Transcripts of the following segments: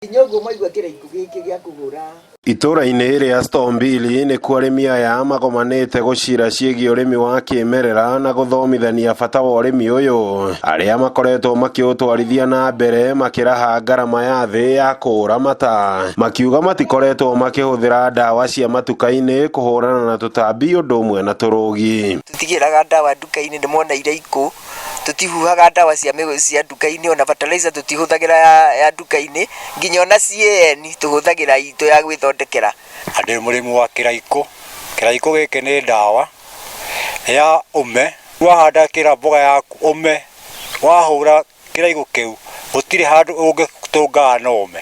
Inyogo maigua kiraiko giki gia kugura Itura-inĩ rĩa Stombili nĩkuo arĩmi aya magomanĩte gũcira ciĩgiĩ ũrĩmi wa kĩmerera na gũthomithania bata wa ũrĩmi ũyũ, arĩa makoretwo makĩũtwarithia na mbere makĩraha ngarama ya thĩ ya kũũramata, makiuga matikoretwo makĩhũthĩra ndawa cia matuka-inĩ kũhũrana na tũtambi ũndũ ũmwe na tũrũgi. Tutigĩraga ndawa nduka-inĩ nĩmona iraiko, tutihuhaga ndawa cia nduka-inĩ, ona fertilizer tutihũthagĩra ya nduka-inĩ, nginya ona CAN tuhũthagĩra itũ ya gwĩthondekera. Andĩ mũrĩmi wa kĩraiko gĩkĩ nĩ ndawa ya ũme. Wahanda mboga yaku ũme, wahũra kĩraiko kĩu gũtirĩ handũ ũngĩtũngaga na ũme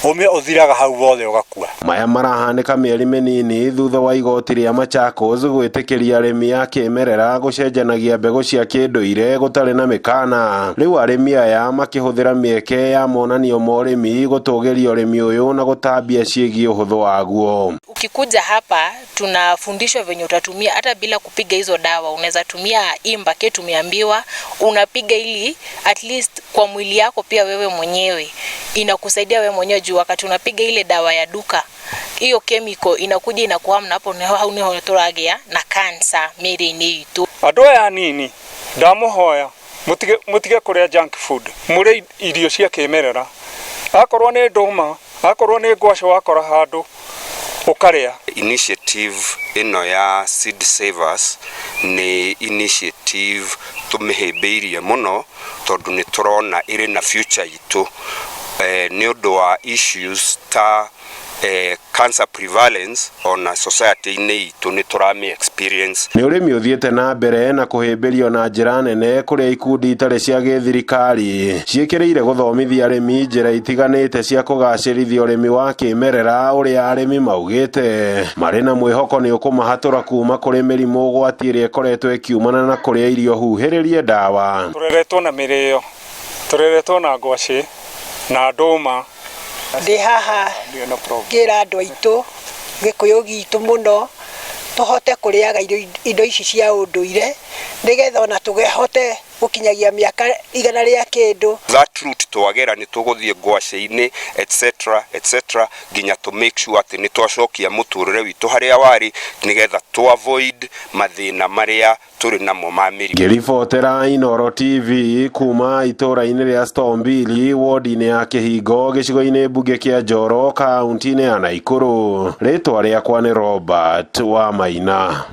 ũthiraga hau wothe ũgakua. Maya marahanĩka mĩeri mĩnini thutha wa igoti rĩa Machakos gwĩtĩkĩria arĩmi a kĩmerera gũcenjanagia mbegũ cia kĩndũire gũtarĩ na mĩkana. Rĩu arĩmi aya makĩhũthĩra mĩeke ya monanio ma ũrĩmi gũtũgĩria ũrĩmi ũyũ na gũtambia ciĩgiĩ ũhũthũ waguo. Ukikuja hapa tunafundishwa venye utatumia hata bila kupiga hizo dawa. Unaweza tumia imbake, tumeambiwa unapiga ili at least kwa mwili yako pia wewe mwenyewe inakusaidia wewe mwenyewe, juu wakati unapiga ile dawa ya duka hiyo chemical inakuja inakuhamna hapo niho turagia na cancer mĩĩrĩ-inĩ itũ. Andũ aya nini ndamuhoya mutige kuria junk food, muri irio cia kĩmerera. Akorwo nĩ ndũma, akorwo nĩ ngwacĩ wakora handũ ukaria. Initiative ino ya Seed Savers ni initiative tumihĩmbĩirie muno tondu ni turona iri na future itu ni ũndũ wa issues ta cancer prevalence on society-inĩ itũ ni turami experience. Nĩ ũrĩmi ũthiĩte na mbere na kũhĩmbĩrio na njĩra nene kũrĩa ikundi itarĩ cia gĩthirikari ciĩkĩrĩire gũthomithia arĩmi njĩra itiganĩte cia kũgacĩrithia ũrĩmi wa kĩmerera ũrĩa arĩmi maugĩte marĩ na mwĩhoko nĩ ũkũmahatũra kuma kũrĩ mĩrimũ ũgwati ĩrĩa ĩkoretwo ĩkiumana na kũrĩa irio huhĩrĩrie ndawa. Tureretwo na mĩrĩo, tureretwo na ngwacĩ na ndũma. Ndĩ haha ngĩra andũ aitũ gĩkũyũ gitũ mũno tũhote kũrĩaga indo ici cia ũndũire nĩgetha ona tũgehote gũkinyagia mĩaka 100 rĩa kĩndũ. That route twagera ni tũgũthiĩ ngwacĩ-inĩ etc nginya to make sure atĩ nĩ twacokia mũtũrĩre witũ harĩa warĩ nĩgetha to avoid mathĩna marĩa tũrĩ namo ma mĩrimũ. Ngĩribotera Inooro TV kuma itũra-inĩ rĩa Stombili wodi-inĩ ya Kĩhingo gĩcigo-inĩ mbunge kĩa Njoro kaunti-inĩ ya Naikuru. Rĩtwa rĩakwa nĩ Robert wa Maina.